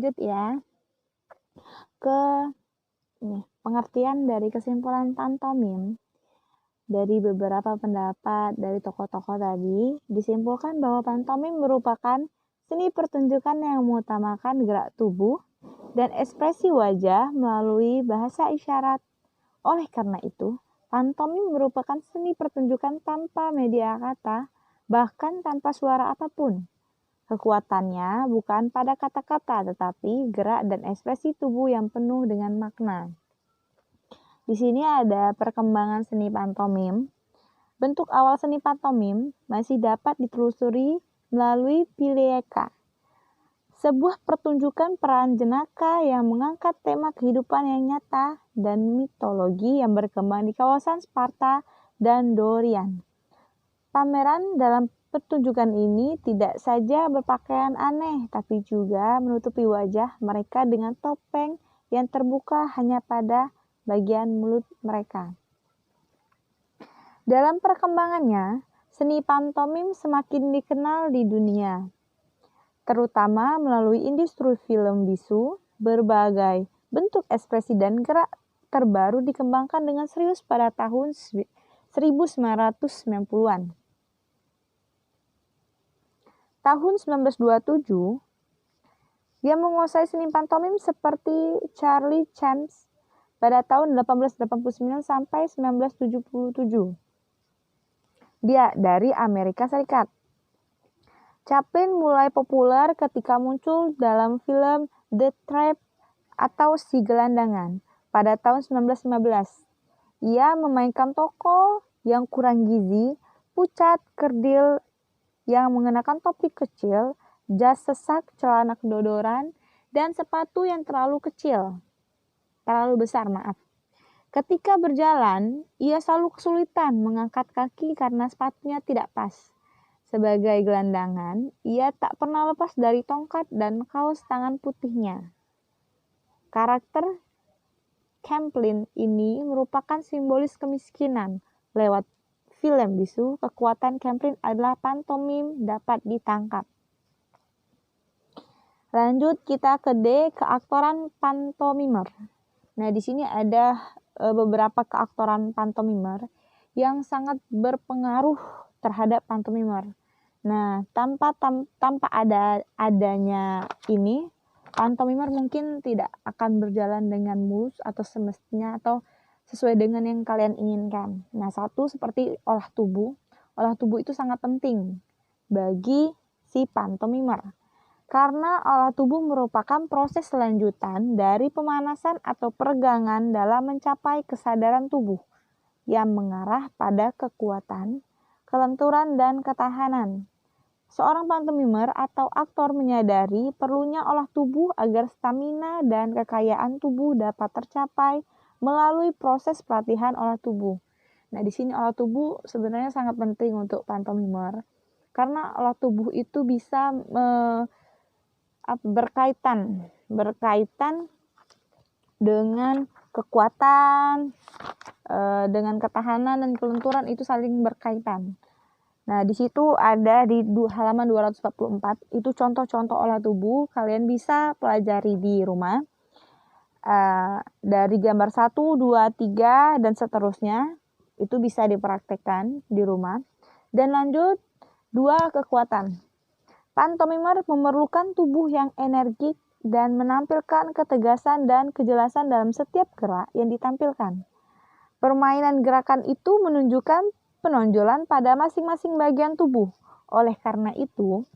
lanjut ya ke pengertian dari kesimpulan pantomim. Dari beberapa pendapat dari tokoh-tokoh tadi, disimpulkan bahwa pantomim merupakan seni pertunjukan yang mengutamakan gerak tubuh dan ekspresi wajah melalui bahasa isyarat. Oleh karena itu, pantomim merupakan seni pertunjukan tanpa media kata, bahkan tanpa suara apapun. Kekuatannya bukan pada kata-kata, tetapi gerak dan ekspresi tubuh yang penuh dengan makna. Di sini ada perkembangan seni pantomim. Bentuk awal seni pantomim masih dapat ditelusuri melalui Pileika, sebuah pertunjukan peran jenaka yang mengangkat tema kehidupan yang nyata dan mitologi yang berkembang di kawasan Sparta dan Dorian. Pameran dalam pertunjukan ini tidak saja berpakaian aneh, tapi juga menutupi wajah mereka dengan topeng yang terbuka hanya pada bagian mulut mereka. Dalam perkembangannya, seni pantomim semakin dikenal di dunia, terutama melalui industri film bisu. Berbagai bentuk ekspresi dan gerak terbaru dikembangkan dengan serius pada tahun 1990-an. Tahun 1927, dia menguasai seni pantomim seperti Charlie Chaplin pada tahun 1889 sampai 1977. Dia dari Amerika Serikat. Chaplin mulai populer ketika muncul dalam film The Trap atau Si Gelandangan pada tahun 1915. Ia memainkan tokoh yang kurang gizi, pucat, kerdil, yang mengenakan topi kecil, jas sesak, celana kedodoran, dan sepatu yang terlalu besar. Ketika berjalan, ia selalu kesulitan mengangkat kaki karena sepatunya tidak pas. Sebagai gelandangan, ia tak pernah lepas dari tongkat dan kaos tangan putihnya. Karakter Chaplin ini merupakan simbolis kemiskinan. Lewat film bisu, kekuatan Chaplin adalah pantomim dapat ditangkap. Lanjut kita ke D, keaktoran pantomimer. Nah, di sini ada beberapa keaktoran pantomimer yang sangat berpengaruh terhadap pantomimer. Nah, tanpa adanya ini, pantomimer mungkin tidak akan berjalan dengan mulus atau semestinya atau sesuai dengan yang kalian inginkan. Nah, satu seperti olah tubuh. Olah tubuh itu sangat penting bagi si pantomimer. Karena olah tubuh merupakan proses lanjutan dari pemanasan atau peregangan dalam mencapai kesadaran tubuh yang mengarah pada kekuatan, kelenturan, dan ketahanan. Seorang pantomimer atau aktor menyadari perlunya olah tubuh agar stamina dan kekayaan tubuh dapat tercapai melalui proses pelatihan olah tubuh. Nah, di sini olah tubuh sebenarnya sangat penting untuk pantomimer karena olah tubuh itu bisa berkaitan dengan kekuatan, dengan ketahanan dan kelenturan, itu saling berkaitan. Nah, di situ ada di halaman 244, itu contoh-contoh olah tubuh, kalian bisa pelajari di rumah. Dari gambar 1, 2, 3, dan seterusnya, itu bisa dipraktekkan di rumah. Dan lanjut, 2, kekuatan. Pantomimer memerlukan tubuh yang energik dan menampilkan ketegasan dan kejelasan dalam setiap gerak yang ditampilkan. Permainan gerakan itu menunjukkan penonjolan pada masing-masing bagian tubuh. Oleh karena itu,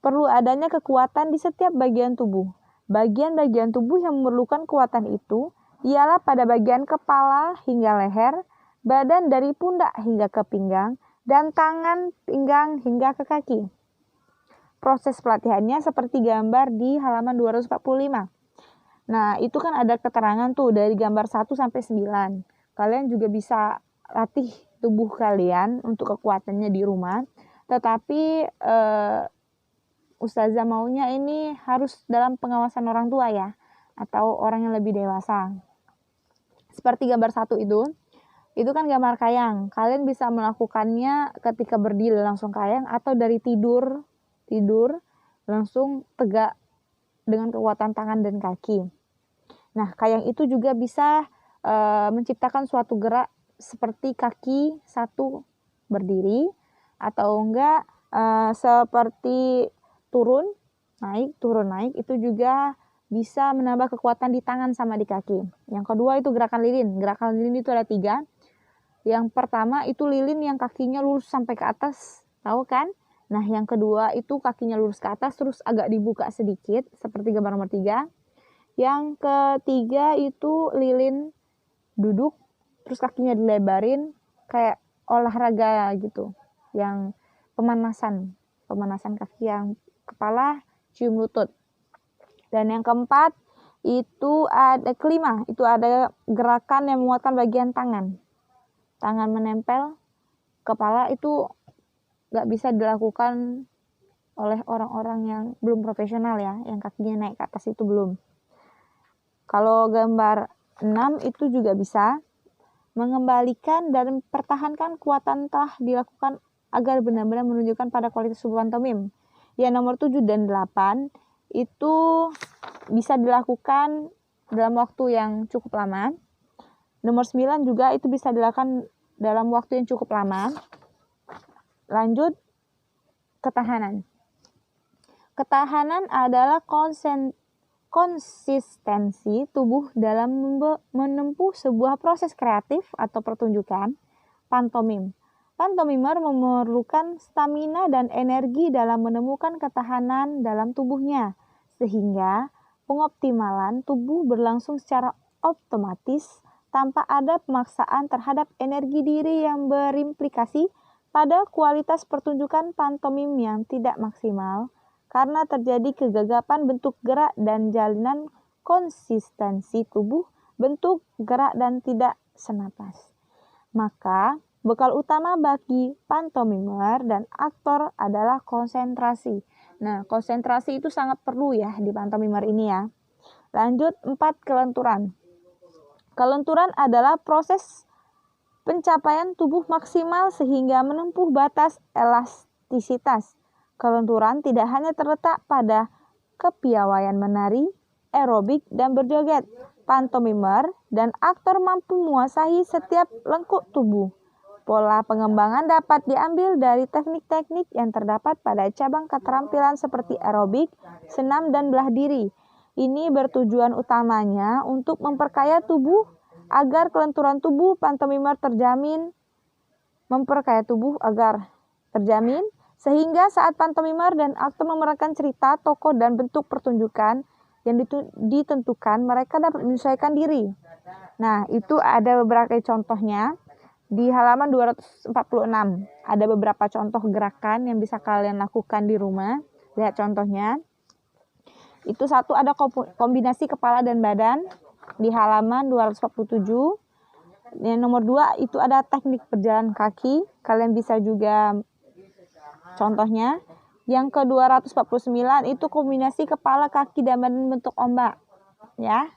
perlu adanya kekuatan di setiap bagian tubuh. Bagian-bagian tubuh yang memerlukan kekuatan itu ialah pada bagian kepala hingga leher, badan dari pundak hingga ke pinggang, dan tangan, pinggang hingga ke kaki. Proses pelatihannya seperti gambar di halaman 245. Nah, itu kan ada keterangan tuh dari gambar 1 sampai 9. Kalian juga bisa latih tubuh kalian untuk kekuatannya di rumah. Tetapi Ustazah maunya ini harus dalam pengawasan orang tua ya, atau orang yang lebih dewasa. Seperti gambar 1 itu kan gambar kayang. Kalian bisa melakukannya ketika berdiri langsung kayang atau dari tidur langsung tegak dengan kekuatan tangan dan kaki. Nah, kayang itu juga bisa menciptakan suatu gerak seperti kaki satu berdiri, atau enggak seperti turun naik, itu juga bisa menambah kekuatan di tangan sama di kaki. Yang kedua itu gerakan lilin. Gerakan lilin itu ada 3. Yang pertama itu lilin yang kakinya lurus sampai ke atas, tahu kan? Nah, yang kedua itu kakinya lurus ke atas terus agak dibuka sedikit, seperti gambar nomor 3. Yang ketiga itu lilin duduk, terus kakinya dilebarin, kayak olahraga gitu, yang pemanasan kaki, yang kepala cium lutut. Dan yang keempat itu kelima, itu ada gerakan yang menguatkan bagian tangan menempel, kepala itu gak bisa dilakukan oleh orang-orang yang belum profesional ya, yang kakinya naik ke atas itu belum. Kalau gambar 6 itu juga bisa mengembalikan dan mempertahankan kekuatan telah dilakukan agar benar-benar menunjukkan pada kualitas tubuh pantomim. Yang nomor 7 dan 8 itu bisa dilakukan dalam waktu yang cukup lama. Nomor 9 juga itu bisa dilakukan dalam waktu yang cukup lama. Lanjut, ketahanan. Ketahanan adalah konsistensi tubuh dalam menempuh sebuah proses kreatif atau pertunjukan pantomim. Pantomimer memerlukan stamina dan energi dalam menemukan ketahanan dalam tubuhnya, sehingga pengoptimalan tubuh berlangsung secara otomatis tanpa ada pemaksaan terhadap energi diri yang berimplikasi pada kualitas pertunjukan pantomim yang tidak maksimal karena terjadi kegagapan bentuk gerak dan jalinan konsistensi tubuh, bentuk gerak dan tidak senapas. Maka, bekal utama bagi pantomimer dan aktor adalah konsentrasi. Nah, konsentrasi itu sangat perlu ya di pantomimer ini ya. Lanjut, 4, kelenturan. Kelenturan adalah proses pencapaian tubuh maksimal sehingga menempuh batas elastisitas. Kelenturan tidak hanya terletak pada kepiawaian menari, aerobik, dan berjoget. Pantomimer dan aktor mampu menguasai setiap lengkuk tubuh. Pola pengembangan dapat diambil dari teknik-teknik yang terdapat pada cabang keterampilan seperti aerobik, senam, dan belah diri. Ini bertujuan utamanya untuk memperkaya tubuh agar kelenturan tubuh pantomimer terjamin, sehingga saat pantomimer dan aktor memerankan cerita, tokoh, dan bentuk pertunjukan yang ditentukan, mereka dapat menyesuaikan diri. Nah, itu ada beberapa contohnya di halaman 246. Ada beberapa contoh gerakan yang bisa kalian lakukan di rumah. Lihat contohnya. Itu satu, ada kombinasi kepala dan badan di halaman 247. Yang nomor 2 itu ada teknik berjalan kaki. Kalian bisa juga contohnya. Yang ke-249 itu kombinasi kepala, kaki, dan badan bentuk ombak. Ya,